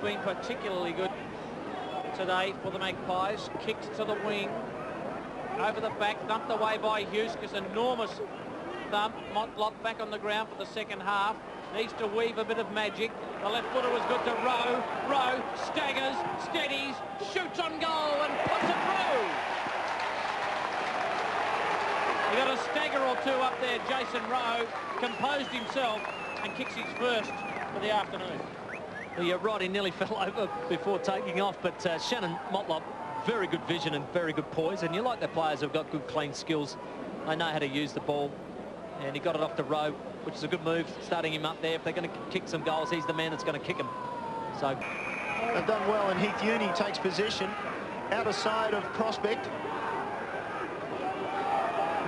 been particularly good today for the Magpies. Kicked to the wing, over the back, dumped away by Huskus. Enormous thump. Motlop back on the ground for the second half. Needs to weave a bit of magic. The left footer was good to Rowe. Rowe staggers, steadies, shoots on goal and puts it through. He got a stagger or two up there, Jason Rowe. Composed himself and kicks his first for the afternoon. Well, you're right, he nearly fell over before taking off, but Shannon Motlop, very good vision and very good poise, and you like the players who've got good clean skills. They know how to use the ball, and he got it off to Rowe, which is a good move, starting him up there. If they're going to kick some goals, he's the man that's going to kick them. So they've done well, and Heath Uni takes possession outer side of Prospect.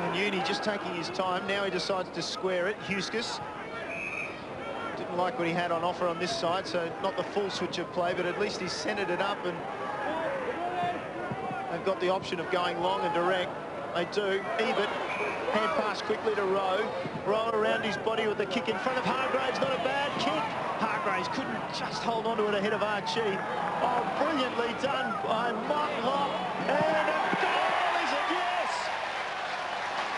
And Uni just taking his time. Now he decides to square it. Huskus didn't like what he had on offer on this side, so not the full switch of play, but at least he's centered it up, and they've got the option of going long and direct. They do. Ebert, hand pass quickly to Rowe. Rowe around his body with the kick in front of Hargraves. Not a bad kick. Hargraves couldn't just hold on to it ahead of Archie. Oh, brilliantly done by Motlop. And a goal, is it? Yes!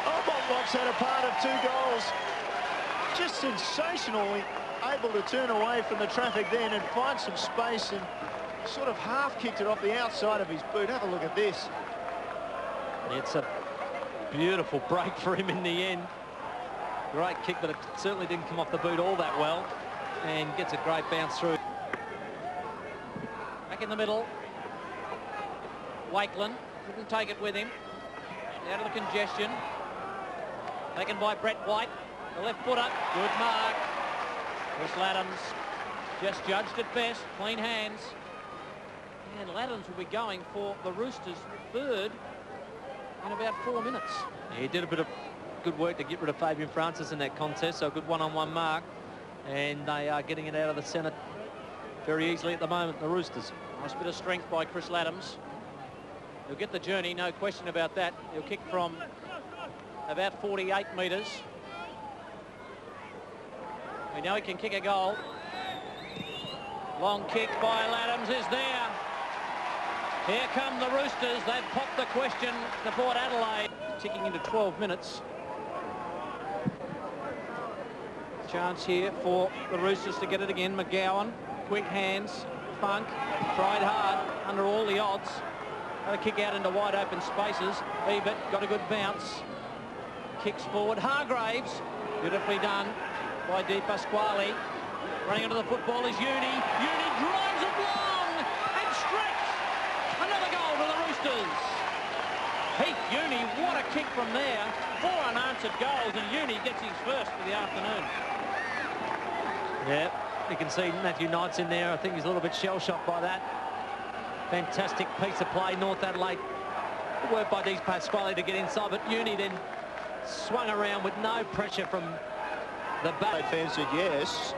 Oh, Motlop's had a part of 2 goals. Just sensationally able to turn away from the traffic then and find some space, and sort of half kicked it off the outside of his boot. Have a look at this. It's a beautiful break for him in the end. Great kick, but it certainly didn't come off the boot all that well, and gets a great bounce through. Back in the middle. Wakeland couldn't take it with him. Out of the congestion. Taken by Brett White. The left footer. Good mark. Chris Laddams just judged at best. Clean hands. And Laddams will be going for the Roosters' third in about 4 minutes. Yeah, he did a bit of good work to get rid of Fabian Francis in that contest, so a good one-on-one mark, and they are getting it out of the centre very easily at the moment, the Roosters. Nice bit of strength by Chris Laddams. He'll get the journey, no question about that. He'll kick from about 48 metres. We know he can kick a goal. Long kick by Laddams is there. Here come the Roosters. They've popped the question to Port Adelaide. Ticking into 12 minutes. Chance here for the Roosters to get it again. McGowan, quick hands. Funk, tried hard under all the odds. Had a kick out into wide open spaces. Ebert got a good bounce. Kicks forward. Hargraves, beautifully done by Di Pasquale. Running into the football is Uni. Uni drives it long and stretch. Another goal for the Roosters. Heath Uni, what a kick from there. 4 unanswered goals, and Uni gets his first for the afternoon. Yeah, you can see Matthew Knight's in there. I think he's a little bit shell-shocked by that. Fantastic piece of play, North Adelaide. Good work by Di Pasquale to get inside, but Uni then swung around with no pressure from the back. Fans said yes.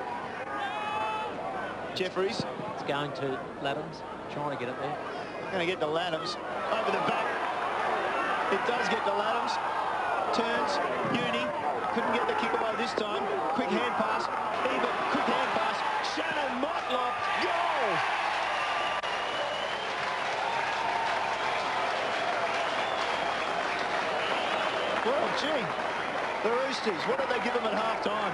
Jeffries. It's going to Laddams, trying to get it there. Going to get to Laddams. Over the back. It does get to Laddams. Turns. Uni. Couldn't get the kick away this time. Quick hand pass. Ebert. Quick hand pass. Shannon Motlop. Goal! Well, gee. The Roosters, what did they give them at half-time?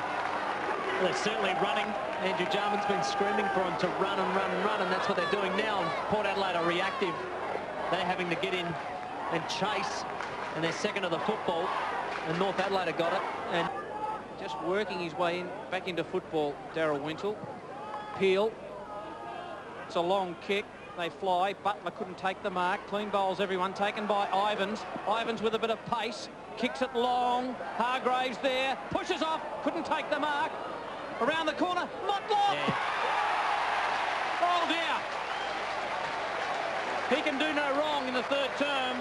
They're certainly running. Andrew Jarman's been screaming for them to run and run and run, and that's what they're doing now. And Port Adelaide are reactive. They're having to get in and chase, and they're second of the football, and North Adelaide have got it. And just working his way in, back into football, Darryl Wintle. Peel. It's a long kick. They fly. Butler couldn't take the mark. Clean bowls, everyone. Taken by Ivans. Ivans with a bit of pace. Kicks it long. Hargraves there. Pushes off. Couldn't take the mark. Around the corner. Motlop! yeah. Oh, dear. He can do no wrong in the third term.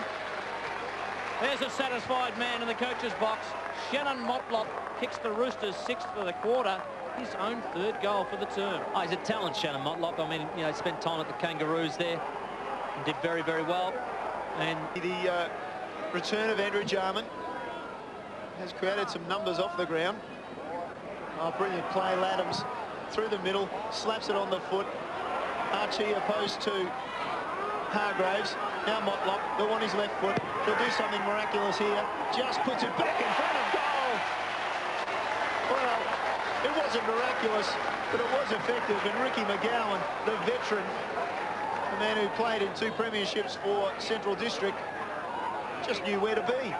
There's a satisfied man in the coach's box. Shannon Motlop kicks the Roosters 6th for the quarter. His own third goal for the term. Oh, he's a talent, Shannon Motlop. I mean, you know, spent time at the Kangaroos there and did very, very well. And the return of Andrew Jarman has created some numbers off the ground. Oh, brilliant play. Laddams through the middle, slaps it on the foot. Archie opposed to Hargraves. Now Motlop, they'll want his left foot. They'll do something miraculous here. Just puts it back in front of goal. Well, it wasn't miraculous, but it was effective. And Ricky McGowan, the veteran, the man who played in 2 premierships for Central District, just knew where to be.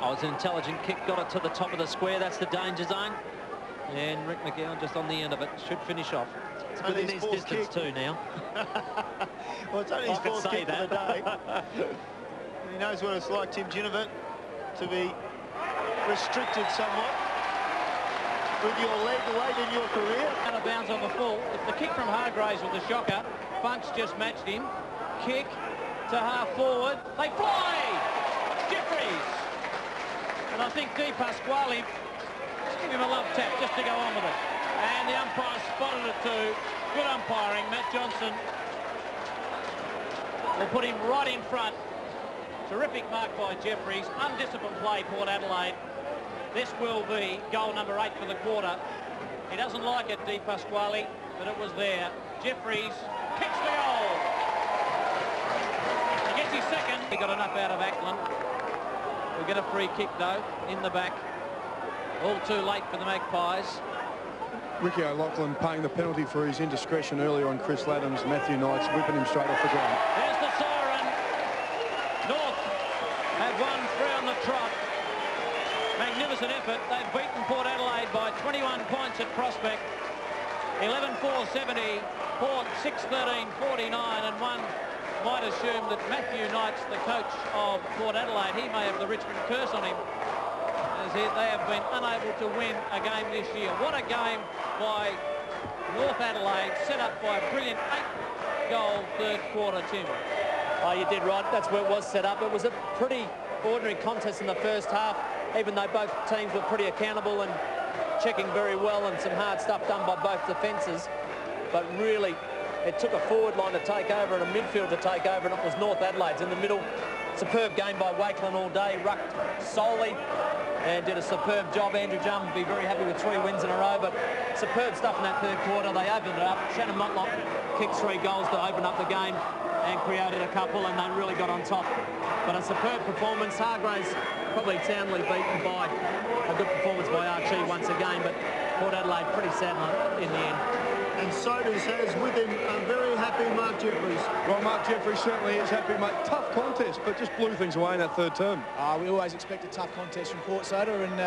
Oh, it's an intelligent kick, got it to the top of the square. That's the danger zone. And Rick McGowan just on the end of it. Should finish off. It's within his distance too now. Well, it's only his fourth kick for the day. He knows what it's like, Tim Ginnivan, to be restricted somewhat with your leg late in your career. Out of bounds on the full. If the kick from Hargraves was the shocker, Funk's just matched him. Kick to half forward. They fly! Jeffries! And I think Di Pasquale, just give him a love tap just to go on with it. And the umpire spotted it too. Good umpiring. Matt Johnson will put him right in front. Terrific mark by Jeffries. Undisciplined play, Port Adelaide. This will be goal number 8 for the quarter. He doesn't like it, Di Pasquale, but it was there. Jeffries kicks the goal. He gets his second. He got enough out of Ackland. We'll get a free kick, though, in the back. All too late for the Magpies. Ricky O'Loughlin paying the penalty for his indiscretion earlier on Chris Laddams. Matthew Knight's whipping him straight off the ground. There's the siren. North have won 3 on the trot. Magnificent effort. They've beaten Port Adelaide by 21 points at Prospect. 11-4-70. Port 6-13-49. And one might assume that Matthew Knight's the coach of Port Adelaide. He may have the Richmond curse on him, as they have been unable to win a game this year. What a game by North Adelaide, set up by a brilliant 8-goal third quarter, Tim. Oh, you did right. That's where it was set up. It was a pretty ordinary contest in the first half, even though both teams were pretty accountable and checking very well, and some hard stuff done by both defences. But really, it took a forward line to take over and a midfield to take over, and it was North Adelaide's in the middle. Superb game by Wakeland all day, rucked solely and did a superb job. Andrew Jum would be very happy with 3 wins in a row, but superb stuff in that third quarter. They opened it up. Shannon Motlop kicked 3 goals to open up the game and created a couple, and they really got on top. But a superb performance. Hargraves probably soundly beaten by a good performance by Archie once again, but Port Adelaide pretty sad in the end. And so does has with him a very happy Mark Jeffries. Well, Mark Jeffries certainly is happy, mate. Tough contest, but just blew things away in that third term. We always expect a tough contest from Port Soda, and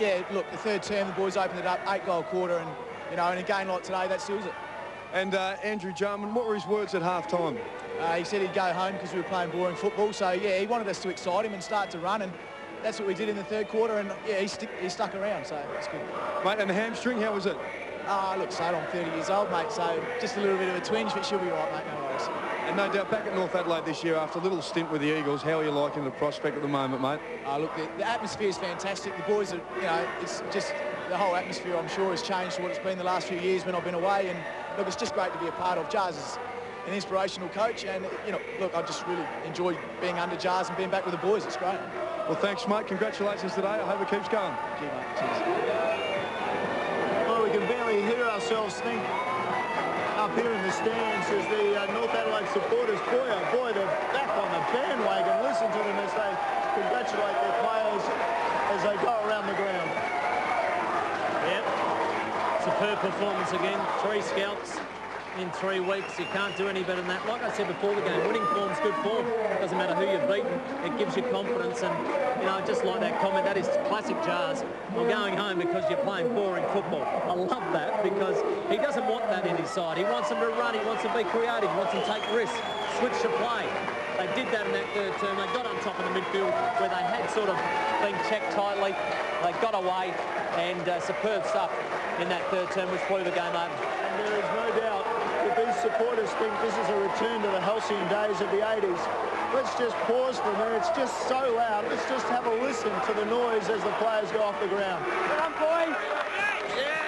yeah, look, the third term, the boys opened it up, 8-goal quarter, and you know, in a game like today, that seals it. And Andrew Jarman, what were his words at half-time? He said he'd go home because we were playing boring football, so yeah, he wanted us to excite him and start to run, and that's what we did in the third quarter, and yeah, he stuck around, so it's good. Mate, and the hamstring, how was it? Look, so I'm 30 years old, mate, so just a little bit of a twinge, but she'll be right, mate, no worries. And no doubt, back at North Adelaide this year, after a little stint with the Eagles, how are you liking the prospect at the moment, mate? Look, the atmosphere is fantastic. The boys are, you know, it's just the whole atmosphere, I'm sure, has changed to what it's been the last few years when I've been away, and look, it's just great to be a part of. Jars is an inspirational coach, and, you know, look, I just really enjoy being under Jars and being back with the boys. It's great. Well, thanks, mate. Congratulations today. I hope it keeps going. Thank you, mate. Cheers. Well, we can barely hear ourselves think up here in the stands as the North Adelaide supporters, boy oh boy, they're back on the bandwagon. Listen to them as they congratulate their players as they go around the ground. Yep. Superb performance again. 3 scalps in 3 weeks. You can't do any better than that. Like I said before the game, winning form's good form. Doesn't matter who you've beaten. It gives you confidence, and you know, just like that comment, that is classic Jars. I'm going home because you're playing boring football. I love that, because he doesn't want that in his side. He wants them to run. He wants them to be creative. He wants them to take risks, switch to play. They did that in that third term. They got on top of the midfield where they had sort of been checked tightly. They got away, and superb stuff in that third term, which blew the game over. And there is no doubt that these supporters think this is a return to the halcyon days of the 80s. Let's just pause for a minute. It's just so loud. Let's just have a listen to the noise as the players go off the ground. Come on, boys. Yeah.